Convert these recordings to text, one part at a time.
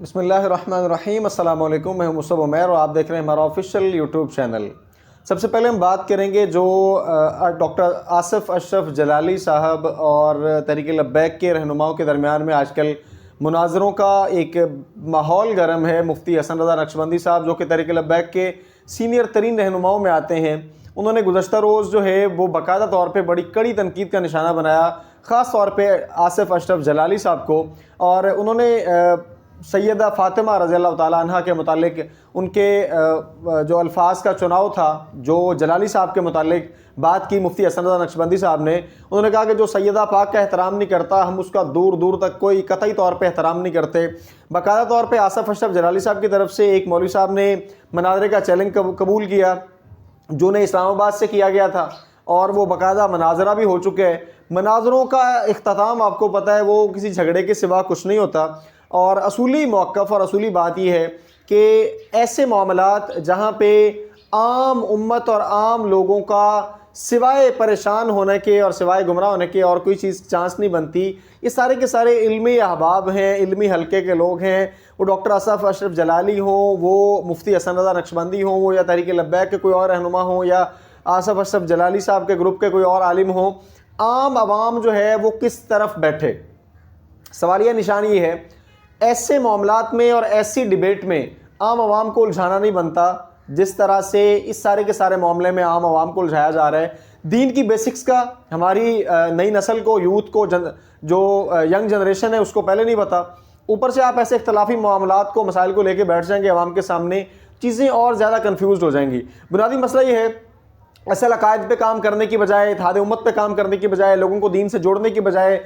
بسم اللہ الرحمن الرحیم۔ السلام علیکم، میں ہوں مصعب عمیر اور آپ دیکھ رہے ہیں ہمارا آفیشیل یوٹیوب چینل۔ سب سے پہلے ہم بات کریں گے جو ڈاکٹر آصف اشرف جلالی صاحب اور تحریک لبیک کے رہنماؤں کے درمیان میں آج کل مناظروں کا ایک ماحول گرم ہے۔ مفتی حسن رضا نقشبندی صاحب جو کہ تحریک لبیک کے سینئر ترین رہنماؤں میں آتے ہیں، انہوں نے گزشتہ روز جو ہے وہ باقاعدہ طور پہ بڑی کڑی تنقید کا نشانہ بنایا، خاص طور پہ آصف اشرف جلالی صاحب کو، اور انہوں نے سیدہ فاطمہ رضی اللہ تعالیٰ عنہ کے متعلق ان کے جو الفاظ کا چناؤ تھا جو جلالی صاحب کے متعلق بات کی مفتی حسن رضا نقشبندی صاحب نے۔ انہوں نے کہا کہ جو سیدہ پاک کا احترام نہیں کرتا، ہم اس کا دور دور تک کوئی قطعی طور پہ احترام نہیں کرتے۔ باقاعدہ طور پہ آصف اشرف جلالی صاحب کی طرف سے ایک مولوی صاحب نے مناظرے کا چیلنج قبول کیا جو نے اسلام آباد سے کیا گیا تھا، اور وہ باقاعدہ مناظرہ بھی ہو چکے ہیں۔ مناظروں کا اختتام آپ کو پتہ ہے وہ کسی جھگڑے کے سوا کچھ نہیں ہوتا، اور اصولی موقف اور اصولی بات یہ ہے کہ ایسے معاملات جہاں پہ عام امت اور عام لوگوں کا سوائے پریشان ہونے کے اور سوائے گمراہ ہونے کے اور کوئی چیز چانس نہیں بنتی، یہ سارے کے سارے علمی احباب ہیں، علمی حلقے کے لوگ ہیں، وہ ڈاکٹر آصف اشرف جلالی ہوں، وہ مفتی حسن رضا نقشبندی ہوں، وہ یا تحریک لبیک کے کوئی اور رہنما ہوں، یا آصف اشرف جلالی صاحب کے گروپ کے کوئی اور عالم ہوں، عام عوام جو ہے وہ کس طرف بیٹھے؟ سوالیہ نشان یہ ہے، ایسے معاملات میں اور ایسی ڈیبیٹ میں عام عوام کو الجھانا نہیں بنتا جس طرح سے اس سارے کے سارے معاملے میں عام عوام کو الجھایا جا رہا ہے۔ دین کی بیسکس کا ہماری نئی نسل کو، یوتھ کو، جو ینگ جنریشن ہے اس کو پہلے نہیں پتا، اوپر سے آپ ایسے اختلافی معاملات کو، مسائل کو لے کے بیٹھ جائیں گے عوام کے سامنے، چیزیں اور زیادہ کنفیوزڈ ہو جائیں گی۔ بنیادی مسئلہ یہ ہے، اصل عقائد پہ کام کرنے کی بجائے، اتحاد امت پہ کام کرنے کی بجائے، لوگوں کو دین سے جوڑنے کی بجائے،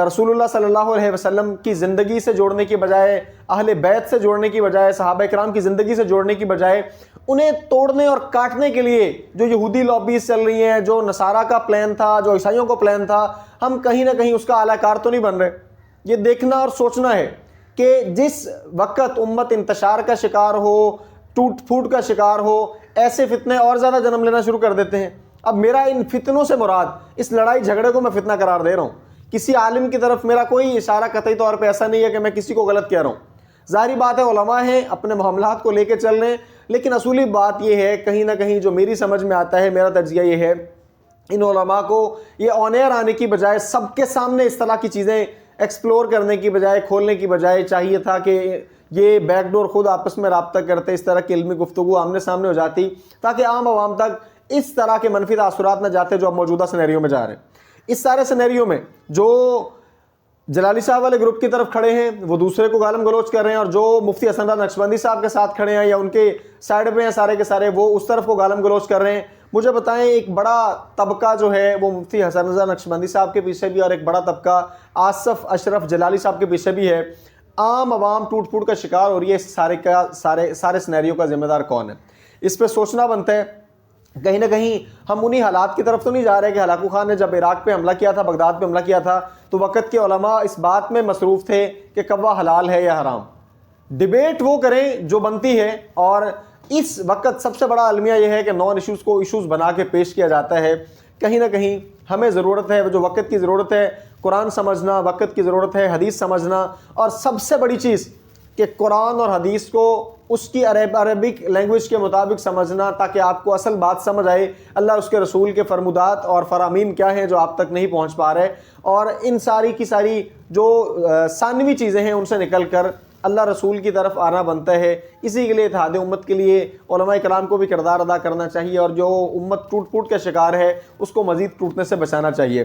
رسول اللہ صلی اللہ علیہ وسلم کی زندگی سے جوڑنے کی بجائے، اہل بیت سے جوڑنے کی بجائے، صحابہ کرام کی زندگی سے جوڑنے کی بجائے، انہیں توڑنے اور کاٹنے کے لیے جو یہودی لابیز چل رہی ہیں، جو نصارہ کا پلان تھا، جو عیسائیوں کا پلان تھا، ہم کہیں نہ کہیں اس کا اعلی کار تو نہیں بن رہے۔ یہ دیکھنا اور سوچنا ہے کہ جس وقت امت انتشار کا شکار ہو، ٹوٹ پھوٹ کا شکار ہو، ایسے فتنے اور زیادہ جنم لینا شروع کر دیتے ہیں۔ اب میرا ان فتنوں سے مراد، اس لڑائی جھگڑے کو میں فتنہ قرار دے رہا ہوں، کسی عالم کی طرف میرا کوئی اشارہ قطعی طور پہ ایسا نہیں ہے کہ میں کسی کو غلط کہہ رہا ہوں۔ ظاہری بات ہے علماء ہیں، اپنے معاملات کو لے کے چل رہے ہیں، لیکن اصولی بات یہ ہے، کہیں نہ کہیں جو میری سمجھ میں آتا ہے، میرا تجزیہ یہ ہے، ان علماء کو یہ آن ایئر آنے کی بجائے، سب کے سامنے اس طرح کی چیزیں ایکسپلور کرنے کی بجائے، کھولنے کی بجائے، چاہیے تھا کہ یہ بیک ڈور خود آپس میں رابطہ کرتے، اس طرح کی علمی گفتگو آمنے سامنے ہو جاتی، تاکہ عام عوام تک اس طرح کے منفی تاثرات نہ جاتے جو اب موجودہ سینیریو میں جا رہے ہیں۔ اس سارے سینیریو میں جو جلالی صاحب والے گروپ کی طرف کھڑے ہیں وہ دوسرے کو گالم گلوچ کر رہے ہیں، اور جو مفتی حسن رضا نقشبندی صاحب کے ساتھ کھڑے ہیں یا ان کے سائڈ پہ ہیں سارے کے سارے، وہ اس طرف کو گالم گلوچ کر رہے ہیں۔ مجھے بتائیں، ایک بڑا طبقہ جو ہے وہ مفتی حسن رضا نقشبندی صاحب کے پیچھے بھی، اور ایک بڑا طبقہ آصف اشرف جلالی صاحب کے پیچھے بھی ہے۔ عام عوام ٹوٹ پھوٹ کا شکار ہو رہی ہے، اس سارے سینیریو کا ذمہ دار کون ہے؟ اس پہ سوچنا بنتا ہے۔ کہیں نہ کہیں ہم انہی حالات کی طرف تو نہیں جا رہے کہ ہلاکو خان نے جب عراق پہ حملہ کیا تھا، بغداد پہ حملہ کیا تھا، تو وقت کے علماء اس بات میں مصروف تھے کہ کوا حلال ہے یا حرام۔ ڈیبیٹ وہ کریں جو بنتی ہے، اور اس وقت سب سے بڑا المیہ یہ ہے کہ نان ایشوز کو ایشوز بنا کے پیش کیا جاتا ہے۔ کہیں نہ کہیں ہمیں ضرورت ہے، جو وقت کی ضرورت ہے، قرآن سمجھنا، وقت کی ضرورت ہے حدیث سمجھنا، اور سب سے بڑی چیز کہ قرآن اور حدیث کو اس کی عربک لینگویج کے مطابق سمجھنا، تاکہ آپ کو اصل بات سمجھ آئے، اللہ اس کے رسول کے فرمودات اور فرامین کیا ہیں جو آپ تک نہیں پہنچ پا رہے، اور ان ساری کی ساری جو ثانوی چیزیں ہیں ان سے نکل کر اللہ رسول کی طرف آنا بنتا ہے۔ اسی کے لیے اتحاد امت کے لیے علماء کرام کو بھی کردار ادا کرنا چاہیے، اور جو امت ٹوٹ پھوٹ کا شکار ہے اس کو مزید ٹوٹنے سے بچانا چاہیے۔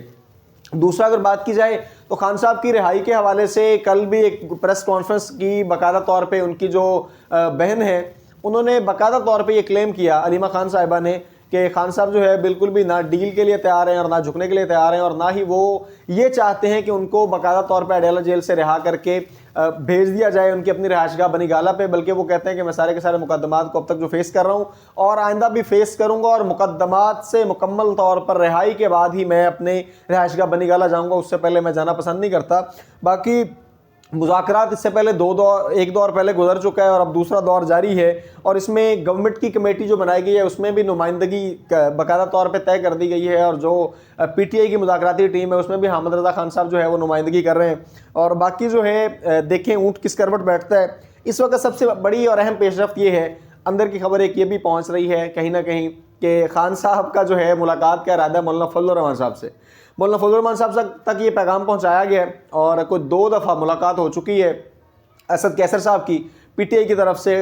دوسرا اگر بات کی جائے تو خان صاحب کی رہائی کے حوالے سے کل بھی ایک پریس کانفرنس کی، باقاعدہ طور پہ ان کی جو بہن ہے انہوں نے باقاعدہ طور پہ یہ کلیم کیا، علیمہ خان صاحبہ نے، کہ خان صاحب جو ہے بالکل بھی نہ ڈیل کے لیے تیار ہیں اور نہ جھکنے کے لیے تیار ہیں، اور نہ ہی وہ یہ چاہتے ہیں کہ ان کو باقاعدہ طور پہ اڈیالہ جیل سے رہا کر کے بھیج دیا جائے ان کی اپنی رہائش گاہ بنی گالہ پہ، بلکہ وہ کہتے ہیں کہ میں سارے کے سارے مقدمات کو اب تک جو فیس کر رہا ہوں اور آئندہ بھی فیس کروں گا، اور مقدمات سے مکمل طور پر رہائی کے بعد ہی میں اپنے رہائش گاہ بنی گالہ جاؤں گا، اس سے پہلے میں جانا پسند نہیں کرتا۔ باقی مذاکرات اس سے پہلے ایک دور پہلے گزر چکا ہے اور اب دوسرا دور جاری ہے، اور اس میں گورنمنٹ کی کمیٹی جو بنائی گئی ہے اس میں بھی نمائندگی باقاعدہ طور پہ طے کر دی گئی ہے، اور جو پی ٹی آئی کی مذاکراتی ٹیم ہے اس میں بھی حامد رضا خان صاحب جو ہے وہ نمائندگی کر رہے ہیں، اور باقی جو ہے دیکھیں اونٹ کس کروٹ بیٹھتا ہے۔ اس وقت سب سے بڑی اور اہم پیش رفت یہ ہے، اندر کی خبر ایک یہ بھی پہنچ رہی ہے کہیں نہ کہیں کہ خان صاحب کا جو ہے ملاقات کا ارادہ مولانا فضل الرحمان صاحب سے، مولانا فضل الرحمان صاحب تک یہ پیغام پہنچایا گیا ہے، اور کوئی 2 دفعہ ملاقات ہو چکی ہے اسد کیسر صاحب کی پی ٹی آئی کی طرف سے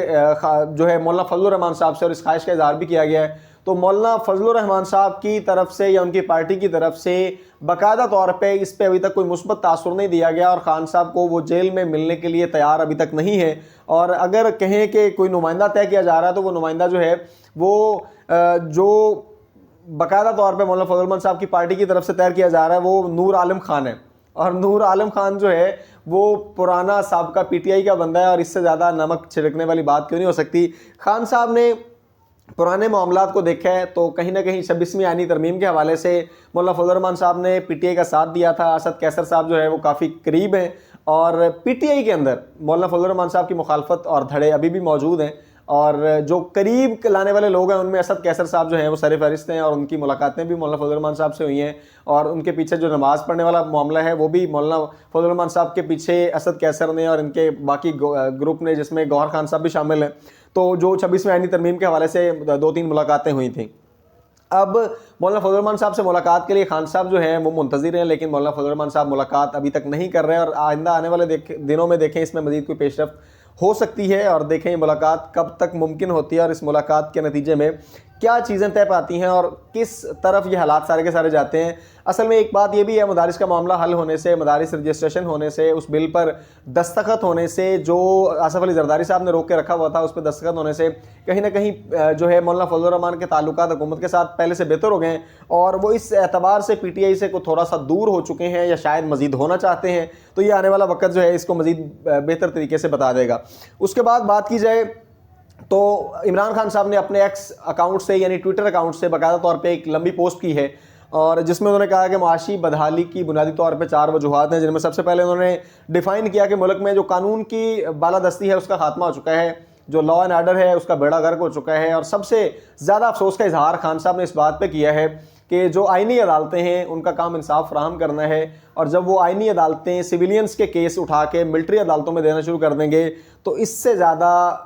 جو ہے مولانا فضل الرحمان صاحب سے، اور اس خواہش کا اظہار بھی کیا گیا ہے۔ تو مولانا فضل الرحمان صاحب کی طرف سے یا ان کی پارٹی کی طرف سے باقاعدہ طور پہ اس پہ ابھی تک کوئی مثبت تاثر نہیں دیا گیا، اور خان صاحب کو وہ جیل میں ملنے کے لیے تیار ابھی تک نہیں ہے، اور اگر کہیں کہ کوئی نمائندہ طے کیا جا رہا ہے تو وہ نمائندہ جو ہے وہ جو باقاعدہ طور پہ مولانا فضل الرحمان صاحب کی پارٹی کی طرف سے طے کیا جا رہا ہے وہ نور عالم خان ہے، اور نور عالم خان جو ہے وہ پرانا سابقہ پی ٹی آئی کا بندہ ہے، اور اس سے زیادہ نمک چھڑکنے والی بات کیوں نہیں ہو سکتی۔ خان صاحب نے پرانے معاملات کو دیکھا ہے تو کہیں نہ کہیں 26ویں آئینی ترمیم کے حوالے سے مولانا فضل الرحمان صاحب نے پی ٹی آئی کا ساتھ دیا تھا، اسد کیسر صاحب جو ہے وہ کافی قریب ہیں، اور پی ٹی آئی کے اندر مولانا فضل الرحمان صاحب کی مخالفت اور دھڑے ابھی بھی موجود ہیں، اور جو قریب لانے والے لوگ ہیں ان میں اسد کیسر صاحب جو ہیں وہ سر فہرست ہیں، اور ان کی ملاقاتیں بھی مولانا فضل الرحمان صاحب سے ہوئی ہیں، اور ان کے پیچھے جو نماز پڑھنے والا معاملہ ہے وہ بھی مولانا فضل الرحمان صاحب کے پیچھے اسد کیسر نے اور ان کے باقی گروپ نے، جس میں گوہر خان صاحب بھی شامل ہیں، تو جو 26ویں آئینی ترمیم کے حوالے سے 2-3 ملاقاتیں ہوئی تھیں۔ اب مولانا فضل الرحمان صاحب سے ملاقات کے لیے خان صاحب جو ہیں وہ منتظر ہیں، لیکن مولانا فضل الرحمان صاحب ملاقات ابھی تک نہیں کر رہے ہیں، اور آئندہ آنے والے دنوں میں دیکھیں اس میں مزید کوئی پیش رفت ہو سکتی ہے، اور دیکھیں یہ ملاقات کب تک ممکن ہوتی ہے، اور اس ملاقات کے نتیجے میں کیا چیزیں طے پاتی ہیں اور کس طرف یہ حالات سارے کے سارے جاتے ہیں۔ اصل میں ایک بات یہ بھی ہے، مدارس کا معاملہ حل ہونے سے، مدارس رجسٹریشن ہونے سے، اس بل پر دستخط ہونے سے، جو آصف علی زرداری صاحب نے روک کے رکھا ہوا تھا اس پہ دستخط ہونے سے کہیں نہ کہیں جو ہے مولانا فضل الرحمان کے تعلقات حکومت کے ساتھ پہلے سے بہتر ہو گئے ہیں، اور وہ اس اعتبار سے پی ٹی آئی سے تھوڑا سا دور ہو چکے ہیں، یا شاید مزید ہونا چاہتے ہیں، تو یہ آنے والا وقت جو ہے اس کو مزید بہتر طریقے سے بتا دے گا۔ اس کے بعد بات کی جائے تو عمران خان صاحب نے اپنے ایکس اکاؤنٹ سے یعنی ٹویٹر اکاؤنٹ سے باقاعدہ طور پہ ایک لمبی پوسٹ کی ہے، اور جس میں انہوں نے کہا کہ معاشی بدحالی کی بنیادی طور پہ 4 وجوہات ہیں، جن میں سب سے پہلے انہوں نے ڈیفائن کیا کہ ملک میں جو قانون کی بالادستی ہے اس کا خاتمہ ہو چکا ہے، جو لا اینڈ آرڈر ہے اس کا بیڑا غرق ہو چکا ہے، اور سب سے زیادہ افسوس کا اظہار خان صاحب نے اس بات پہ کیا ہے کہ جو آئینی عدالتیں ہیں ان کا کام انصاف فراہم کرنا ہے، اور جب وہ آئینی عدالتیں سویلینز کے کیس اٹھا کے ملٹری عدالتوں میں دینا شروع کر دیں گے تو اس سے زیادہ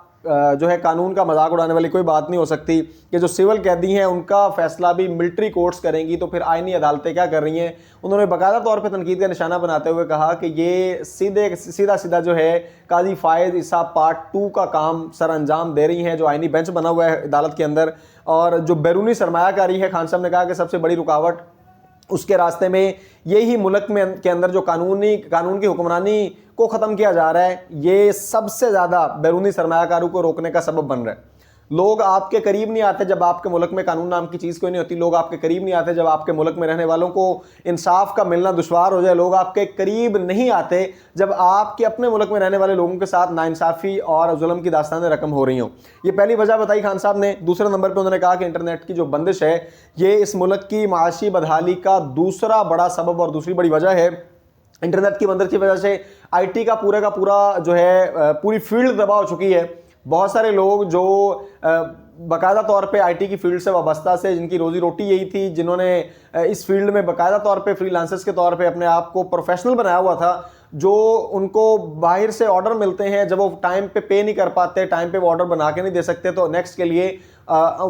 جو ہے قانون کا مذاق اڑانے والی کوئی بات نہیں ہو سکتی کہ جو سول قیدی ہیں ان کا فیصلہ بھی ملٹری کورٹس کریں گی، تو پھر آئینی عدالتیں کیا کر رہی ہیں۔ انہوں نے باقاعدہ طور پہ تنقید کا نشانہ بناتے ہوئے کہا کہ یہ سیدھا جو ہے قاضی فائز عیسیٰ پارٹ 2 کا کام سر انجام دے رہی ہیں، جو آئینی بینچ بنا ہوا ہے عدالت کے اندر، اور جو بیرونی سرمایہ کاری ہے، خان صاحب نے کہا کہ سب سے بڑی رکاوٹ اس کے راستے میں یہی ملک میں کے اندر جو قانون کی حکمرانی کو ختم کیا جا رہا ہے، یہ سب سے زیادہ بیرونی سرمایہ کاروں کو روکنے کا سبب بن رہا ہے۔ لوگ آپ کے قریب نہیں آتے جب آپ کے ملک میں قانون نام کی چیز کوئی نہیں ہوتی، لوگ آپ کے قریب نہیں آتے جب آپ کے ملک میں رہنے والوں کو انصاف کا ملنا دشوار ہو جائے، لوگ آپ کے قریب نہیں آتے جب آپ کے اپنے ملک میں رہنے والے لوگوں کے ساتھ ناانصافی اور ظلم کی داستانیں رقم ہو رہی ہوں۔ یہ پہلی وجہ بتائی خان صاحب نے۔ دوسرے نمبر پہ انہوں نے کہا کہ انٹرنیٹ کی جو بندش ہے یہ اس ملک کی معاشی بدحالی کا دوسرا بڑا سبب اور دوسری بڑی وجہ ہے۔ انٹرنیٹ کی بندش کی وجہ سے آئی ٹی کا پورا جو ہے پوری فیلڈ تباہ ہو چکی ہے۔ بہت سارے لوگ جو باقاعدہ طور پہ آئی ٹی کی فیلڈ سے وابستہ سے، جن کی روزی روٹی یہی تھی، جنہوں نے اس فیلڈ میں باقاعدہ طور پہ فری لانسرز کے طور پہ اپنے آپ کو پروفیشنل بنایا ہوا تھا، جو ان کو باہر سے آرڈر ملتے ہیں، جب وہ ٹائم پہ پے نہیں کر پاتے، ٹائم پہ وہ آرڈر بنا کے نہیں دے سکتے، تو نیکسٹ کے لیے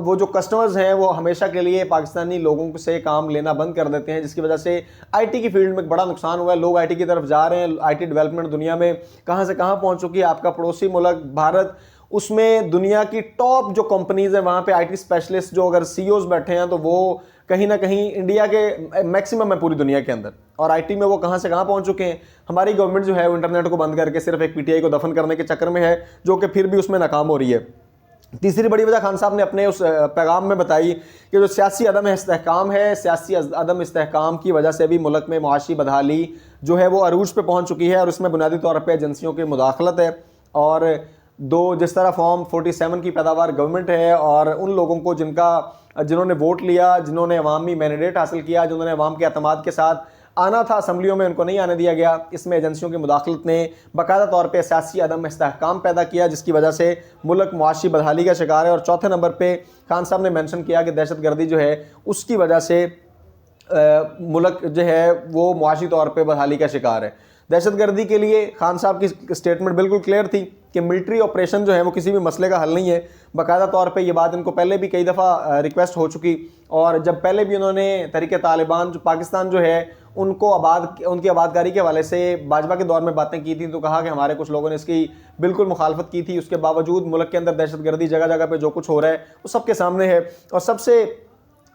وہ جو کسٹمرز ہیں وہ ہمیشہ کے لیے پاکستانی لوگوں سے کام لینا بند کر دیتے ہیں، جس کی وجہ سے آئی ٹی کی فیلڈ میں بڑا نقصان ہوا ہے۔ لوگ آئی ٹی کی طرف جا رہے ہیں۔ آئی ٹی ڈیولپمنٹ دنیا میں کہاں سے کہاں پہنچ چکی ہے۔ آپ کا پڑوسی ملک بھارت، اس میں دنیا کی ٹاپ جو کمپنیز ہیں وہاں پہ آئی ٹی اسپیشلسٹ جو اگر سی اوز بیٹھے ہیں تو وہ کہیں نہ کہیں انڈیا کے میکسیمم ہے پوری دنیا کے اندر، اور آئی ٹی میں وہ کہاں سے کہاں پہنچ چکے ہیں۔ ہماری گورنمنٹ جو ہے وہ انٹرنیٹ کو بند کر کے صرف ایک پی ٹی آئی کو دفن کرنے کے چکر میں ہے، جو کہ پھر بھی اس میں ناکام ہو رہی ہے۔ تیسری بڑی وجہ خان صاحب نے اپنے اس پیغام میں بتائی کہ جو سیاسی عدم استحکام ہے، سیاسی عدم استحکام کی وجہ سے بھی ملک میں معاشی بدحالی جو ہے وہ عروج پہ پہنچ چکی ہے، اور اس میں بنیادی طور پہ ایجنسیوں کی مداخلت ہے، اور جس طرح فارم 47 کی پیداوار گورنمنٹ ہے، اور ان لوگوں کو جنہوں نے ووٹ لیا، جنہوں نے عوامی مینڈیٹ حاصل کیا، جنہوں نے عوام کے اعتماد کے ساتھ آنا تھا اسمبلیوں میں ان کو نہیں آنے دیا گیا. اس میں ایجنسیوں کی مداخلت نے باقاعدہ طور پہ سیاسی عدم استحکام پیدا کیا جس کی وجہ سے ملک معاشی بدحالی کا شکار ہے. اور چوتھے نمبر پہ خان صاحب نے مینشن کیا کہ دہشت گردی جو ہے اس کی وجہ سے ملک جو ہے وہ معاشی طور پہ بدحالی کا شکار ہے. دہشت گردی کے لیے خان صاحب کی اسٹیٹمنٹ بالکل کلیئر تھی کہ ملٹری آپریشن جو ہے وہ کسی بھی مسئلے کا حل نہیں ہے. باقاعدہ طور پہ یہ بات ان کو پہلے بھی کئی دفعہ ریکویسٹ ہو چکی, اور جب پہلے بھی انہوں نے تحریک طالبان جو پاکستان جو ہے ان کو ان کی آبادکاری کے حوالے سے باجوہ کے دور میں باتیں کی تھیں تو کہا کہ ہمارے کچھ لوگوں نے اس کی بالکل مخالفت کی تھی. اس کے باوجود ملک کے اندر دہشت گردی جگہ جگہ پہ جو کچھ ہو رہا ہے وہ سب کے سامنے ہے. اور سب سے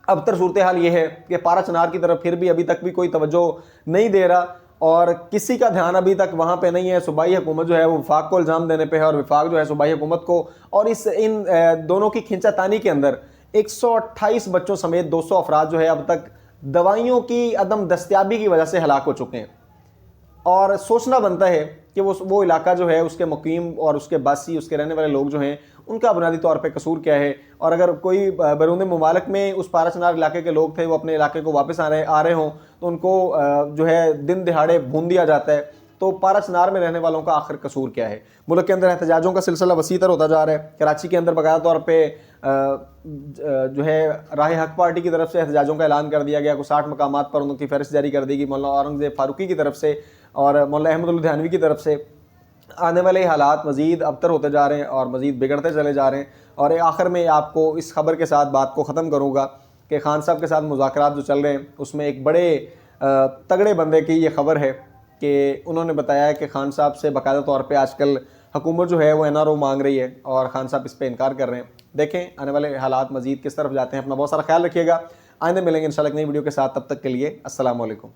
ابتر صورتحال یہ ہے کہ پارا چنار کی طرف پھر بھی ابھی تک بھی کوئی توجہ نہیں دے رہا اور کسی کا دھیان ابھی تک وہاں پہ نہیں ہے. صوبائی حکومت جو ہے وہ وفاق کو الزام دینے پہ ہے اور وفاق جو ہے صوبائی حکومت کو, اور ان دونوں کی کھینچا تانی کے اندر 128 بچوں سمیت 200 افراد جو ہے اب تک دوائیوں کی عدم دستیابی کی وجہ سے ہلاک ہو چکے ہیں. اور سوچنا بنتا ہے کہ وہ علاقہ جو ہے اس کے مقیم اور اس کے باسی اس کے رہنے والے لوگ جو ہیں ان کا بنیادی طور پہ قصور کیا ہے. اور اگر کوئی بیرون ممالک میں اس پارا چنار علاقے کے لوگ تھے وہ اپنے علاقے کو واپس آ رہے ہوں تو ان کو جو ہے دن دہاڑے بھون دیا جاتا ہے, تو پارا چنار میں رہنے والوں کا آخر قصور کیا ہے؟ ملک کے اندر احتجاجوں کا سلسلہ وسیع تر ہوتا جا رہا ہے. کراچی کے اندر باقاعدہ طور پہ جو ہے راہ حق پارٹی کی طرف سے احتجاجوں کا اعلان کر دیا گیا. 60 مقامات پر ان کی فہرست جاری کر دی گئی مولانا اورنگزیب فاروقی کی طرف سے اور مولانا احمد الدھیانوی کی طرف سے. آنے والے حالات مزید ابتر ہوتے جا رہے ہیں اور مزید بگڑتے چلے جا رہے ہیں. اور آخر میں آپ کو اس خبر کے ساتھ بات کو ختم کروں گا کہ خان صاحب کے ساتھ مذاکرات جو چل رہے ہیں اس میں ایک بڑے تگڑے بندے کی یہ خبر ہے کہ انہوں نے بتایا ہے کہ خان صاحب سے باقاعدہ طور پہ آج کل حکومت جو ہے وہ NRO مانگ رہی ہے اور خان صاحب اس پہ انکار کر رہے ہیں. دیکھیں آنے والے حالات مزید کس طرف جاتے ہیں. اپنا بہت سارا خیال رکھیے گا. آئندہ ملیں گے انشاءاللہ ایک نئی ویڈیو کے ساتھ. تب تک کے لیے السلام علیکم.